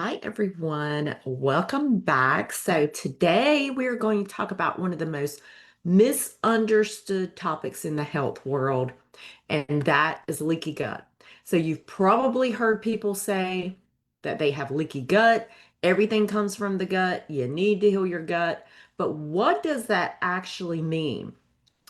Hi, everyone. Welcome back. So, today we're going to talk about one of the most misunderstood topics in the health world, and that is leaky gut. So, you've probably heard people say that they have leaky gut. Everything comes from the gut. You need to heal your gut. But what does that actually mean?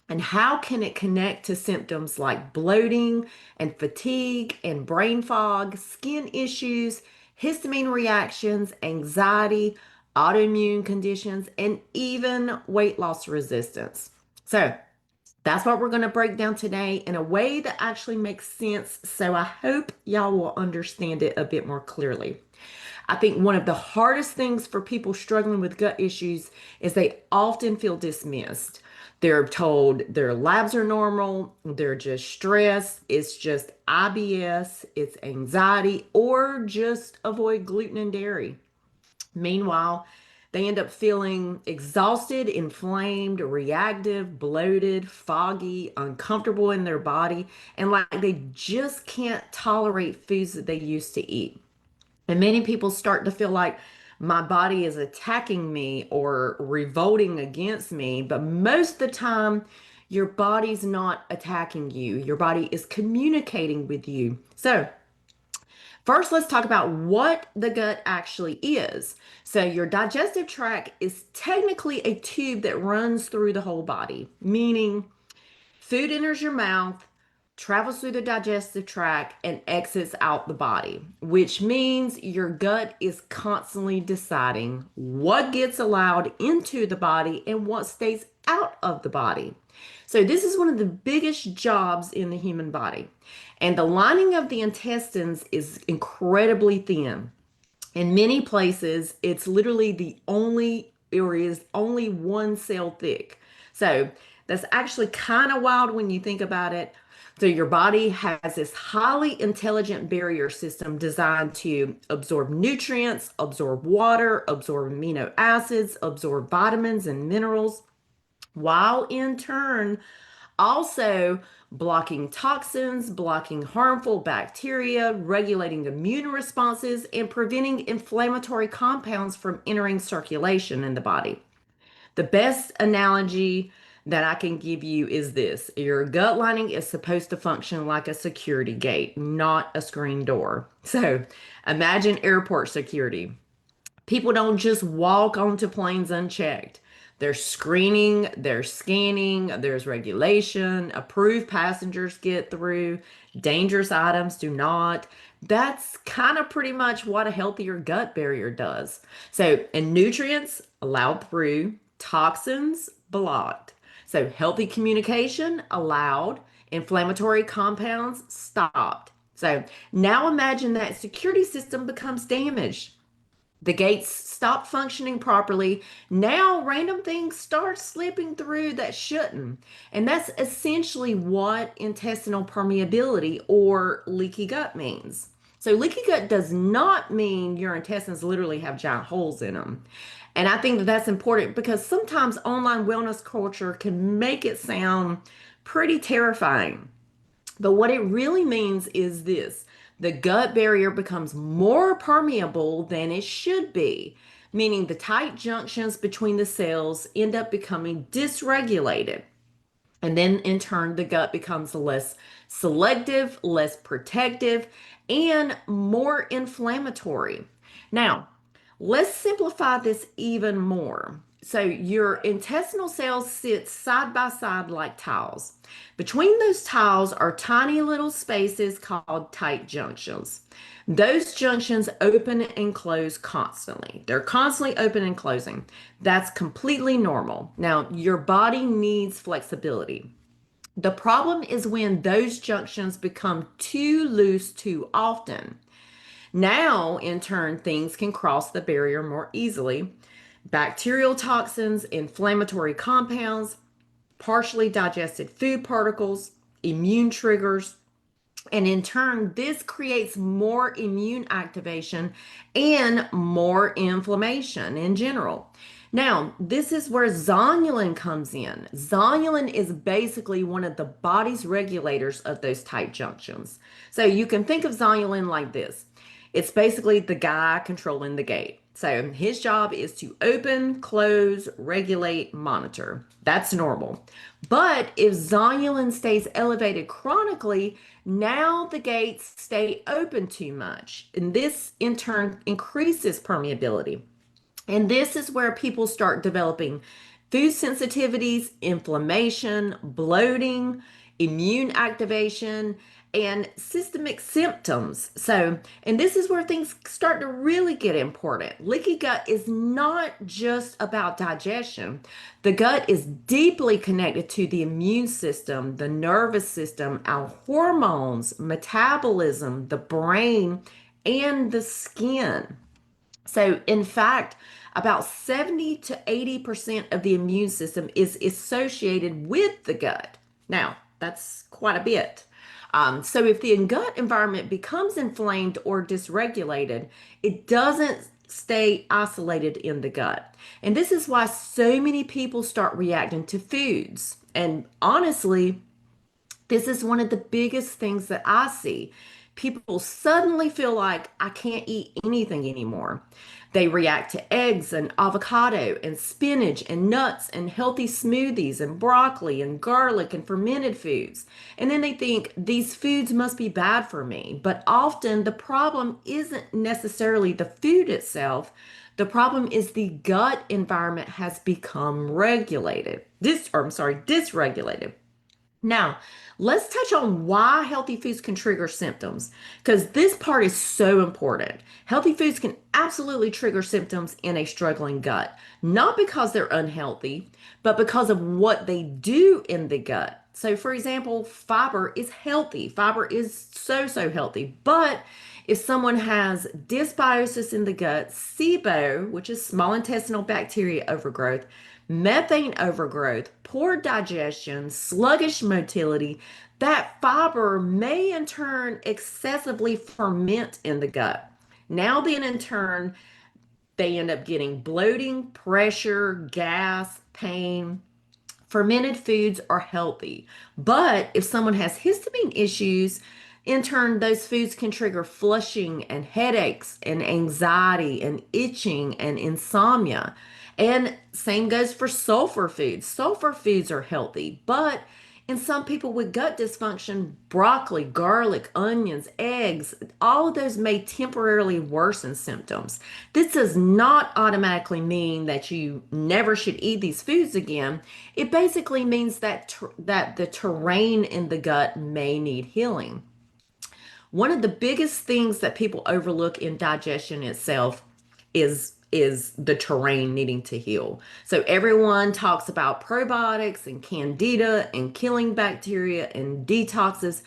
And how can it connect to symptoms like bloating and fatigue and brain fog, skin issues, histamine reactions, anxiety, autoimmune conditions, and even weight loss resistance? So, that's what we're going to break down today in a way that actually makes sense. So, I hope y'all will understand it a bit more clearly. I think one of the hardest things for people struggling with gut issues is they often feel dismissed. They're told their labs are normal, they're just stressed, it's just IBS, it's anxiety, or just avoid gluten and dairy. Meanwhile, they end up feeling exhausted, inflamed, reactive, bloated, foggy, uncomfortable in their body, and like they just can't tolerate foods that they used to eat. And many people start to feel like my body is attacking me or revolting against me. But most of the time, your body's not attacking you. Your body is communicating with you. So, first, let's talk about what the gut actually is. So, your digestive tract is technically a tube that runs through the whole body, meaning food enters your mouth, travels through the digestive tract, and exits out the body, which means your gut is constantly deciding what gets allowed into the body and what stays out of the body. So, this is one of the biggest jobs in the human body. And the lining of the intestines is incredibly thin. In many places, it's literally the only or is only one cell thick. So that's actually kind of wild when you think about it. So your body has this highly intelligent barrier system designed to absorb nutrients, absorb water, absorb amino acids, absorb vitamins and minerals, while in turn also blocking toxins, blocking harmful bacteria, regulating immune responses, and preventing inflammatory compounds from entering circulation in the body. The best analogy that I can give you is this: your gut lining is supposed to function like a security gate, not a screen door. So imagine airport security. People don't just walk onto planes unchecked. There's screening, there's scanning, there's regulation, approved passengers get through, dangerous items do not. That's kind of pretty much what a healthier gut barrier does. So, and nutrients allowed through, toxins blocked. So, healthy communication allowed, inflammatory compounds stopped. So, now imagine that security system becomes damaged. The gates stop functioning properly. Now, random things start slipping through that shouldn't. And that's essentially what intestinal permeability or leaky gut means. So, leaky gut does not mean your intestines literally have giant holes in them. And I think that that's important because sometimes online wellness culture can make it sound pretty terrifying. But what it really means is this: the gut barrier becomes more permeable than it should be, meaning the tight junctions between the cells end up becoming dysregulated. And then in turn, the gut becomes less selective, less protective, and more inflammatory. Now, let's simplify this even more. So, your intestinal cells sit side by side like tiles. Between those tiles are tiny little spaces called tight junctions. Those junctions open and close constantly. They're constantly open and closing. That's completely normal. Now, your body needs flexibility. The problem is when those junctions become too loose too often. Now, in turn, things can cross the barrier more easily. Bacterial toxins, inflammatory compounds, partially digested food particles, immune triggers, and in turn, this creates more immune activation and more inflammation in general. Now, this is where zonulin comes in. Zonulin is basically one of the body's regulators of those tight junctions. So you can think of zonulin like this: It's basically the guy controlling the gate. So his job is to open, close, regulate, monitor. That's normal. But if zonulin stays elevated chronically, now the gates stay open too much. And this in turn increases permeability. And this is where people start developing food sensitivities, inflammation, bloating, immune activation, and systemic symptoms. So, and this is where things start to really get important. Leaky gut is not just about digestion. The gut is deeply connected to the immune system, the nervous system, our hormones, metabolism, the brain, and the skin. So, in fact, about 70 to 80% of the immune system is associated with the gut. Now, that's quite a bit. So, if the gut environment becomes inflamed or dysregulated, it doesn't stay isolated in the gut. And this is why so many people start reacting to foods. And honestly, this is one of the biggest things that I see. People suddenly feel like I can't eat anything anymore. They react to eggs and avocado and spinach and nuts and healthy smoothies and broccoli and garlic and fermented foods. And then they think these foods must be bad for me. But often the problem isn't necessarily the food itself. The problem is the gut environment has become regulated. Dysregulated. Now, let's touch on why healthy foods can trigger symptoms, because this part is so important. Healthy foods can absolutely trigger symptoms in a struggling gut, not because they're unhealthy, but because of what they do in the gut. So, for example, fiber is healthy. Fiber is so healthy. But if someone has dysbiosis in the gut, SIBO, which is small intestinal bacteria overgrowth, methane overgrowth, poor digestion, sluggish motility, that fiber may in turn excessively ferment in the gut. Now, then, in turn, they end up getting bloating, pressure, gas, pain. Fermented foods are healthy. But if someone has histamine issues, in turn, those foods can trigger flushing and headaches and anxiety and itching and insomnia. And same goes for sulfur foods. Sulfur foods are healthy, but in some people with gut dysfunction, broccoli, garlic, onions, eggs, all of those may temporarily worsen symptoms. This does not automatically mean that you never should eat these foods again. It basically means that the terrain in the gut may need healing. One of the biggest things that people overlook in digestion itself is the terrain needing to heal. So everyone talks about probiotics and candida and killing bacteria and detoxes,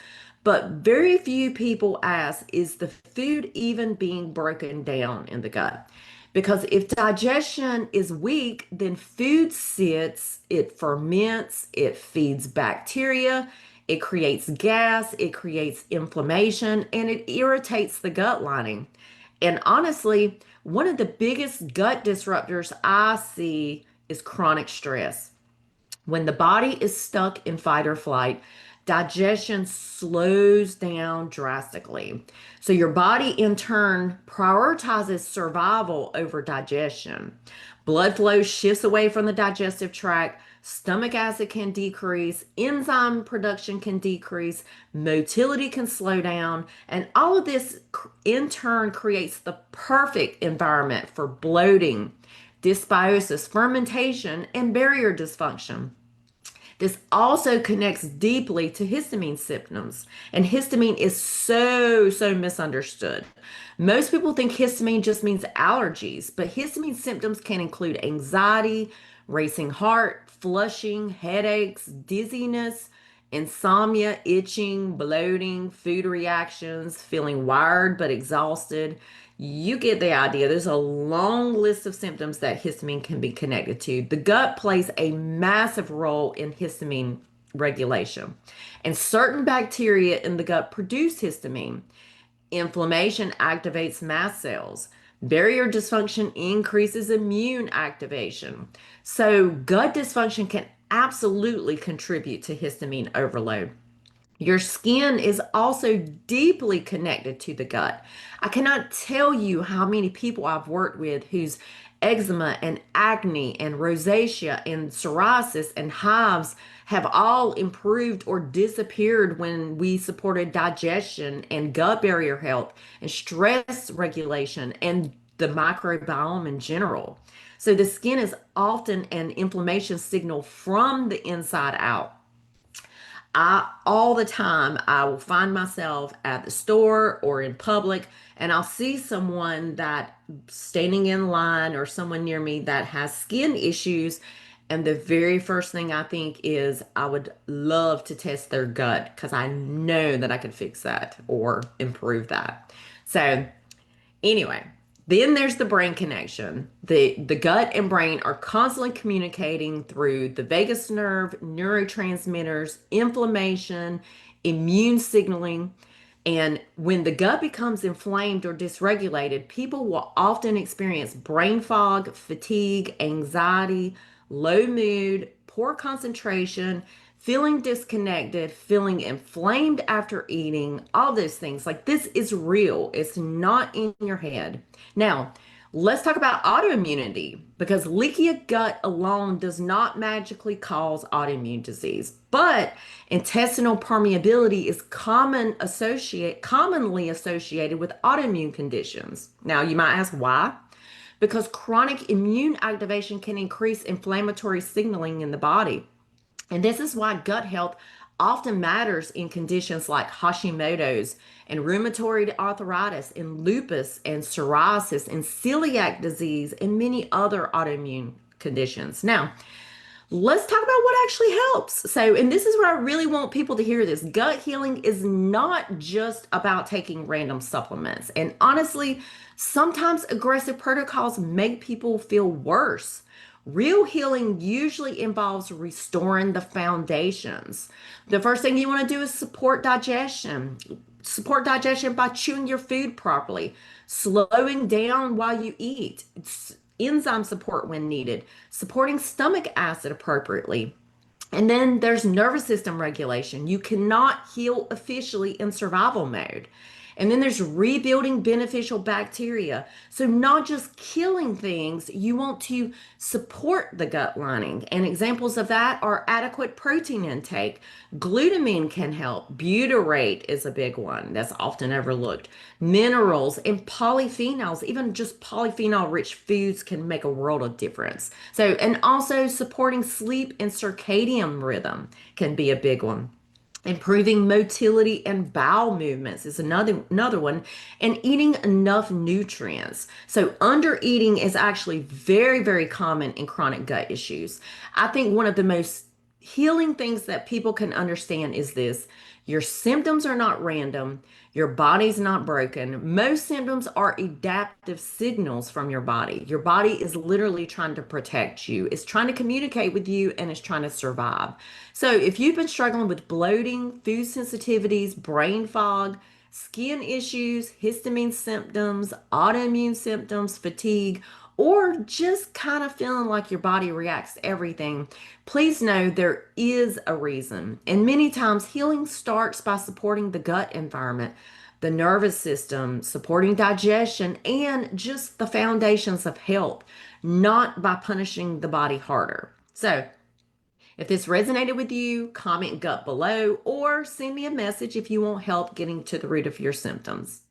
but very few people ask, is the food even being broken down in the gut? Because if digestion is weak, then food sits, it ferments, it feeds bacteria, it creates gas, it creates inflammation, and it irritates the gut lining. And honestly, one of the biggest gut disruptors I see is chronic stress. When the body is stuck in fight or flight, digestion slows down drastically. So your body in turn prioritizes survival over digestion. Blood flow shifts away from the digestive tract. Stomach acid can decrease, enzyme production can decrease, motility can slow down, and all of this in turn creates the perfect environment for bloating, dysbiosis, fermentation, and barrier dysfunction. This also connects deeply to histamine symptoms, and histamine is so misunderstood. Most people think histamine just means allergies, but histamine symptoms can include anxiety, racing heart, flushing, headaches, dizziness, insomnia, itching, bloating, food reactions, feeling wired but exhausted. You get the idea. There's a long list of symptoms that histamine can be connected to. The gut plays a massive role in histamine regulation, and certain bacteria in the gut produce histamine. Inflammation activates mast cells. Barrier dysfunction increases immune activation. So, gut dysfunction can absolutely contribute to histamine overload. Your skin is also deeply connected to the gut. I cannot tell you how many people I've worked with whose eczema and acne and rosacea and psoriasis and hives have all improved or disappeared when we supported digestion and gut barrier health and stress regulation and the microbiome in general. So the skin is often an inflammation signal from the inside out. I all the time I will find myself at the store or in public and I'll see someone that standing in line or someone near me that has skin issues, and the very first thing I think is I would love to test their gut because I know that I could fix that or improve that. So anyway, then there's the brain connection. The gut and brain are constantly communicating through the vagus nerve, neurotransmitters, inflammation, immune signaling. And when the gut becomes inflamed or dysregulated, people will often experience brain fog, fatigue, anxiety, low mood, poor concentration, feeling disconnected, feeling inflamed after eating, all those things. Like this is real, it's not in your head. Now, let's talk about autoimmunity because leaky gut alone does not magically cause autoimmune disease, but intestinal permeability is commonly associated with autoimmune conditions. Now, you might ask why? Because chronic immune activation can increase inflammatory signaling in the body. And this is why gut health often matters in conditions like Hashimoto's and rheumatoid arthritis and lupus and psoriasis and celiac disease and many other autoimmune conditions. Now, let's talk about what actually helps. So, and this is where I really want people to hear this. Gut healing is not just about taking random supplements. And honestly, sometimes aggressive protocols make people feel worse. Real healing usually involves restoring the foundations. The first thing you want to do is support digestion. Support digestion by chewing your food properly, slowing down while you eat, enzyme support when needed, supporting stomach acid appropriately. And then there's nervous system regulation. You cannot heal officially in survival mode. And then there's rebuilding beneficial bacteria. So, not just killing things, you want to support the gut lining. And examples of that are adequate protein intake. Glutamine can help. Butyrate is a big one that's often overlooked. Minerals and polyphenols, even just polyphenol rich foods can make a world of difference. So, and also supporting sleep and circadian rhythm can be a big one. Improving motility and bowel movements is another one, and eating enough nutrients. So under eating is actually very common in chronic gut issues. I think one of the most healing things that people can understand is this: your symptoms are not random, your body's not broken. Most symptoms are adaptive signals from your body. Your body is literally trying to protect you, it's trying to communicate with you, and it's trying to survive. So if you've been struggling with bloating, food sensitivities, brain fog, skin issues, histamine symptoms, autoimmune symptoms, fatigue, or just kind of feeling like your body reacts to everything, please know there is a reason. And many times, healing starts by supporting the gut environment, the nervous system, supporting digestion, and just the foundations of health, not by punishing the body harder. So, if this resonated with you, comment gut below or send me a message if you want help getting to the root of your symptoms.